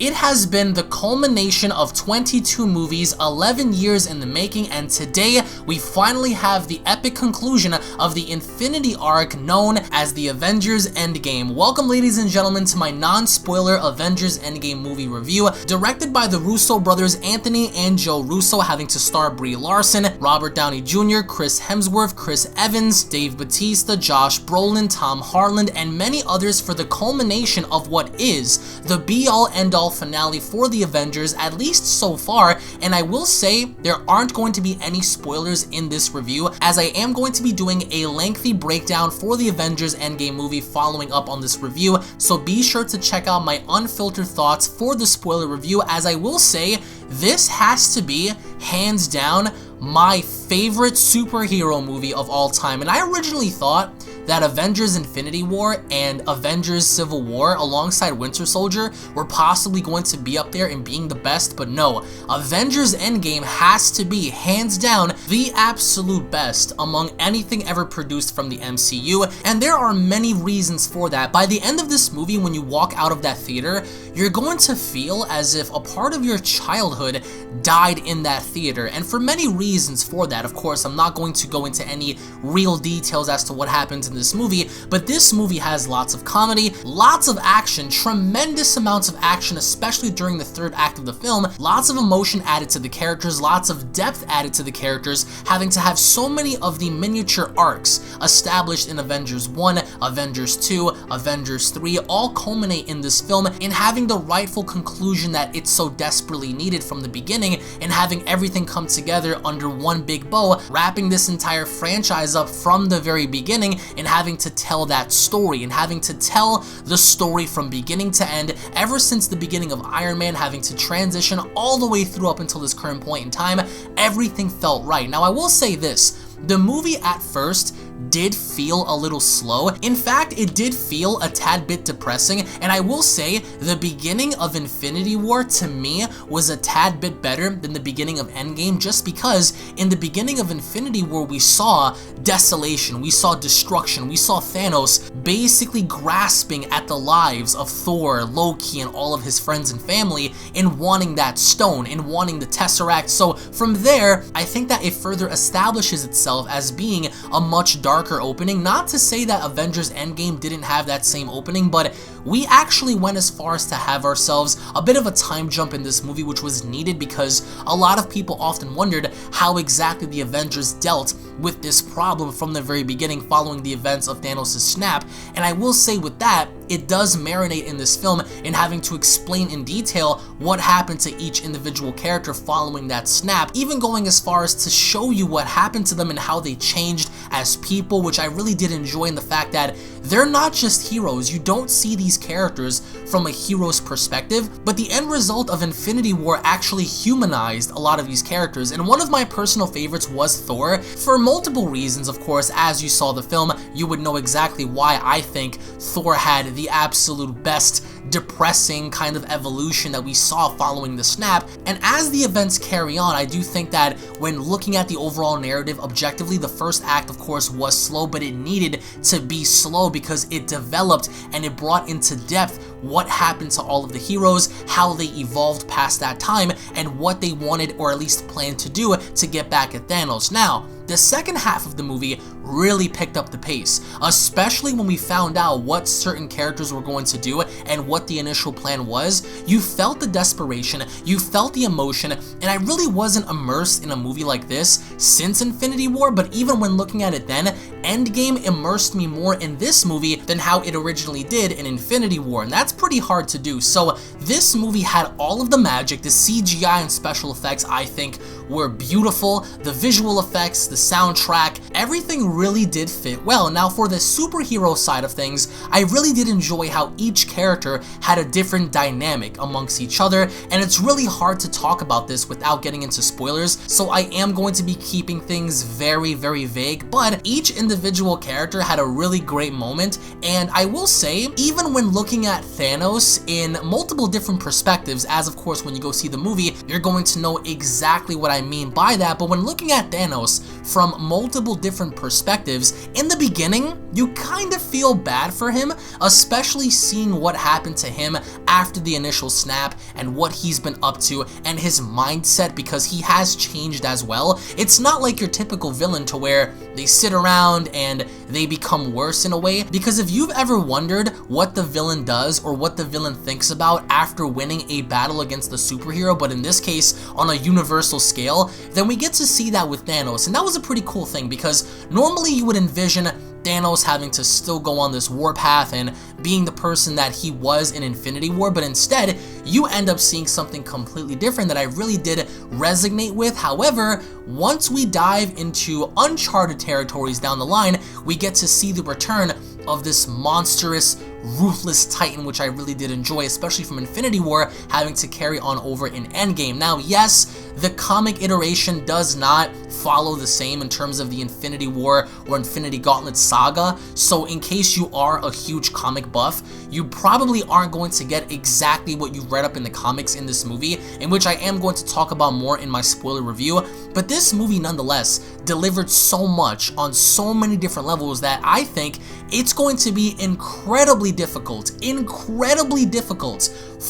It has been the culmination of 22 movies, 11 years in the making, and today we finally have the epic conclusion of the Infinity arc known as the Avengers Endgame. Welcome, ladies and gentlemen, to my non-spoiler Avengers Endgame movie review, directed by the Russo brothers Anthony and Joe Russo, having to star Brie Larson, Robert Downey Jr., Chris Hemsworth, Chris Evans, Dave Bautista, Josh Brolin, Tom Holland, and many others for the culmination of what is the be-all end-all finale for the Avengers, at least so far. And I will say there aren't going to be any spoilers in this review, as I am going to be doing a lengthy breakdown for the Avengers Endgame movie following up on this review, so be sure to check out my unfiltered thoughts for the spoiler review, as I will say this has to be hands down my favorite superhero movie of all time. And I originally thought that Avengers Infinity War and Avengers Civil War alongside Winter Soldier were possibly going to be up there in being the best, but no, Avengers Endgame has to be, hands down, the absolute best among anything ever produced from the MCU, and there are many reasons for that. By the end of this movie, when you walk out of that theater, you're going to feel as if a part of your childhood died in that theater, and for many reasons for that. Of course, I'm not going to go into any real details as to what happens in this movie, but this movie has lots of comedy, lots of action, tremendous amounts of action, especially during the third act of the film, lots of emotion added to the characters, lots of depth added to the characters, having to have so many of the miniature arcs established in Avengers 1, Avengers 2, Avengers 3, all culminate in this film in having the rightful conclusion that it so desperately needed from the beginning, and having everything come together under one big bow, wrapping this entire franchise up from the very beginning, and having to tell that story, and having to tell the story from beginning to end, ever since the beginning of Iron Man, having to transition all the way through up until this current point in time. Everything felt right. Now, I will say this, the movie at first did feel a little slow. In fact, it did feel a tad bit depressing, and I will say the beginning of Infinity War to me was a tad bit better than the beginning of Endgame, just because in the beginning of Infinity War we saw desolation, we saw destruction, we saw Thanos basically grasping at the lives of Thor, Loki, and all of his friends and family in wanting that stone, in wanting the Tesseract. So from there, I think that it further establishes itself as being a much darker opening. Not to say that Avengers Endgame didn't have that same opening, but we actually went as far as to have ourselves a bit of a time jump in this movie, which was needed because a lot of people often wondered how exactly the Avengers dealt with this problem from the very beginning following the events of Thanos' snap. And I will say with that, it does marinate in this film in having to explain in detail what happened to each individual character following that snap, even going as far as to show you what happened to them and how they changed as people, which I really did enjoy in the fact that they're not just heroes. You don't see these characters from a hero's perspective, but the end result of Infinity War actually humanized a lot of these characters. And one of my personal favorites was Thor, for multiple reasons. Of course, as you saw the film, you would know exactly why I think Thor had the absolute best depressing kind of evolution that we saw following the snap. And as the events carry on, I do think that when looking at the overall narrative objectively, the first act of course was slow, but it needed to be slow because it developed and it brought into depth what happened to all of the heroes, how they evolved past that time, and what they wanted or at least planned to do to get back at Thanos. Now, the second half of the movie really picked up the pace, especially when we found out what certain characters were going to do and what the initial plan was. You felt the desperation, you felt the emotion, and I really wasn't immersed in a movie like this since Infinity War, but even when looking at it then, Endgame immersed me more in this movie than how it originally did in Infinity War, and that's pretty hard to do. So this movie had all of the magic, the CGI and special effects I think were beautiful, the visual effects, the soundtrack, everything really did fit well. Now for the superhero side of things, I really did enjoy how each character had a different dynamic amongst each other, and it's really hard to talk about this without getting into spoilers, so I am going to be keeping things very, very vague, but each individual character had a really great moment. And I will say, even when looking at Thanos in multiple different perspectives, as of course when you go see the movie, you're going to know exactly what I mean by that, but when looking at Thanos from multiple different perspectives, perspectives, in the beginning, you kind of feel bad for him, especially seeing what happened to him after the initial snap and what he's been up to and his mindset, because he has changed as well. It's not like your typical villain to where they sit around and they become worse in a way, because if you've ever wondered what the villain does or what the villain thinks about after winning a battle against the superhero, but in this case on a universal scale, then we get to see that with Thanos, and that was a pretty cool thing, because normally you would envision Thanos having to still go on this warpath and being the person that he was in Infinity War, but instead you end up seeing something completely different that I really did resonate with. However, once we dive into uncharted territories down the line, we get to see the return of this monstrous, ruthless titan, which I really did enjoy, especially from Infinity War having to carry on over in Endgame. Now, yes, the comic iteration does not follow the same in terms of the Infinity War or Infinity Gauntlet saga, so in case you are a huge comic buff, you probably aren't going to get exactly what you've read up in the comics in this movie, in which I am going to talk about more in my spoiler review. But this movie nonetheless delivered so much on so many different levels that I think it's going to be incredibly difficult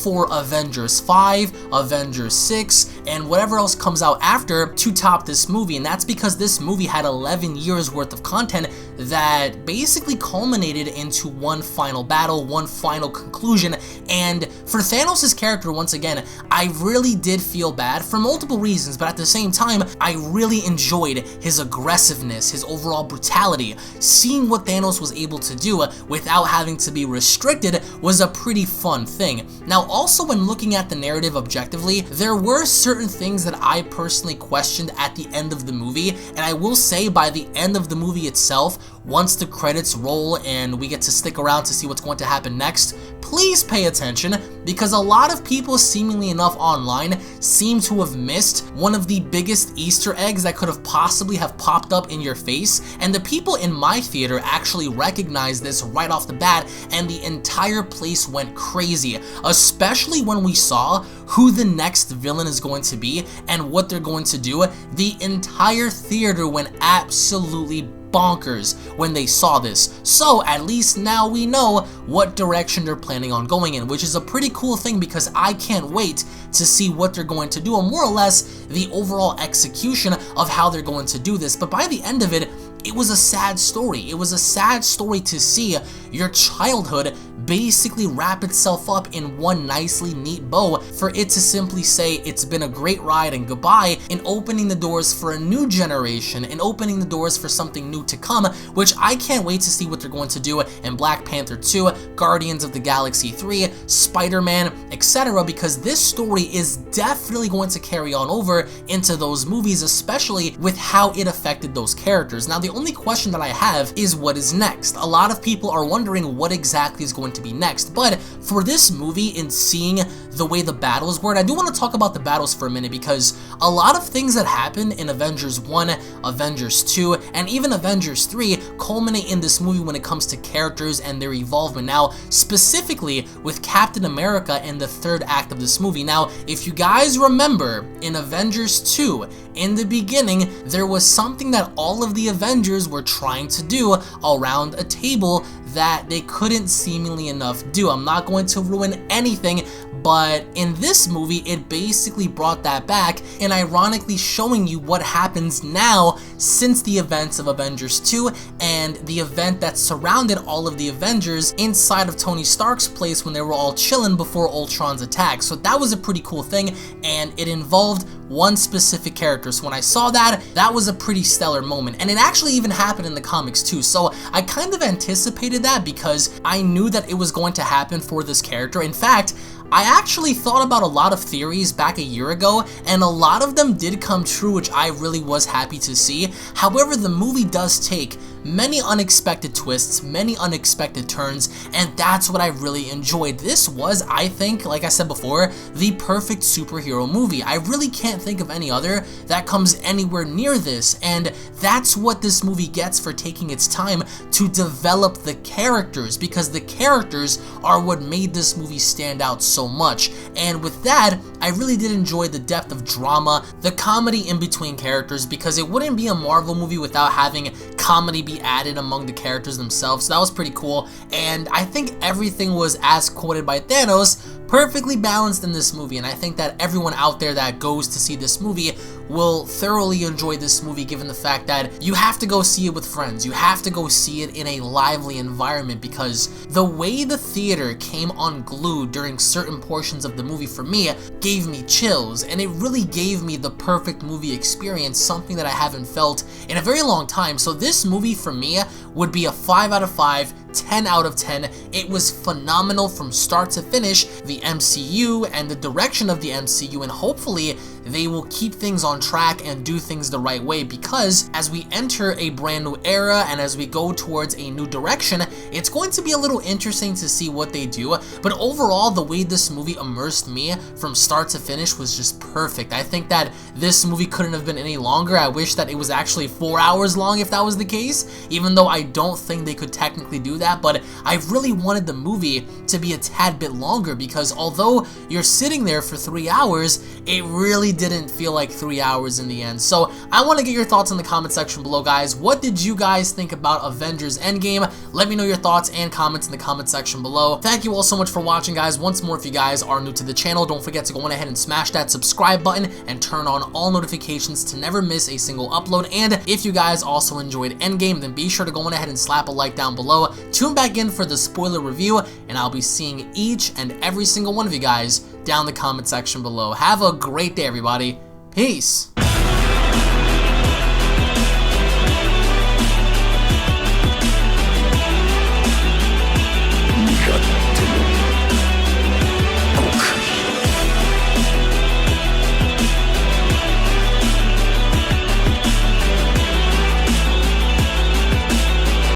for Avengers 5, Avengers 6, and whatever else comes out after to top this movie. And that's because this movie had 11 years worth of content that basically culminated into one final battle, one final conclusion. And for Thanos' character, once again, I really did feel bad for multiple reasons, but at the same time, I really enjoyed his aggressiveness, his overall brutality. Seeing what Thanos was able to do without having to be restricted was a pretty fun thing. Now, also when looking at the narrative objectively, there were certain things that I personally questioned at the end of the movie, and I will say by the end of the movie itself, once the credits roll and we get to stick around to see what's going to happen next, please pay attention, because a lot of people, seemingly enough online, seem to have missed one of the biggest Easter eggs that could have possibly have popped up in your face, and the people in my theater actually recognized this right off the bat, and the entire place went crazy, especially when we saw who the next villain is going to be and what they're going to do. The entire theater went absolutely bonkers when they saw this. So at least now we know what direction they're planning on going in, which is a pretty cool thing, because I can't wait to see what they're going to do, and more or less the overall execution of how they're going to do this. But by the end of it, it was a sad story. It was a sad story to see your childhood basically wrap itself up in one nicely neat bow, for it to simply say it's been a great ride and goodbye, and opening the doors for a new generation and opening the doors for something new to come, which I can't wait to see what they're going to do in Black Panther 2, Guardians of the Galaxy 3, Spider-Man, etc., because this story is definitely going to carry on over into those movies, especially with how it affected those characters. Now, the only question that I have is what is next. A lot of people are wondering what exactly is going to be next, but for this movie, in seeing the way the battles were, and I do want to talk about the battles for a minute, because a lot of things that happen in Avengers 1, Avengers 2, and even Avengers 3 culminate in this movie when it comes to characters and their evolvement. Now, specifically with Captain America in the third act of this movie. Now, if you guys remember, in Avengers 2, in the beginning, there was something that all of the Avengers were trying to do around a table that they couldn't seemingly enough do. I'm not going to ruin anything, but in this movie, it basically brought that back, and ironically showing you what happens now since the events of Avengers 2 and the event that surrounded all of the Avengers inside of Tony Stark's place when they were all chilling before Ultron's attack. So that was a pretty cool thing, and it involved one specific character. So when I saw that, that was a pretty stellar moment, and it actually even happened in the comics too. So I kind of anticipated that, because I knew that it was going to happen for this character. In fact, I actually thought about a lot of theories back a year ago, and a lot of them did come true, which I really was happy to see. However, the movie does take many unexpected twists, many unexpected turns, and that's what I really enjoyed. This was, I think, like I said before, the perfect superhero movie. I really can't think of any other that comes anywhere near this, and that's what this movie gets for taking its time to develop the characters, because the characters are what made this movie stand out so much. And with that, I really did enjoy the depth of drama, the comedy in between characters, because it wouldn't be a Marvel movie without having comedy be added among the characters themselves, so that was pretty cool. And I think everything was, as quoted by Thanos, perfectly balanced in this movie, and I think that everyone out there that goes to see this movie will thoroughly enjoy this movie, given the fact that you have to go see it with friends, you have to go see it in a lively environment, because the way the theater came unglued during certain portions of the movie for me gave me chills, and it really gave me the perfect movie experience, something that I haven't felt in a very long time. So this movie for me would be a 5 out of 5, 10 out of 10. It was phenomenal from start to finish. The MCU and the direction of the MCU, and hopefully they will keep things on track and do things the right way, because as we enter a brand new era and as we go towards a new direction, it's going to be a little interesting to see what they do. But overall, the way this movie immersed me from start to finish was just perfect. I think that this movie couldn't have been any longer. I wish that it was actually 4 hours long if that was the case, even though I don't think they could technically do that. But I really wanted the movie to be a tad bit longer, because although you're sitting there for 3 hours, it really didn't feel like 3 hours in the end. So I want to get your thoughts in the comment section below, guys. What did you guys think about Avengers Endgame? Let me know your thoughts and comments in the comment section below. Thank you all so much for watching, guys. Once more, if you guys are new to the channel, don't forget to go on ahead and smash that subscribe button and turn on all notifications to never miss a single upload. And if you guys also enjoyed Endgame, then be sure to go on ahead and slap a like down below. Tune back in for the spoiler review, and I'll be seeing each and every single one of you guys down in the comment section below. Have a great day, everybody. Peace.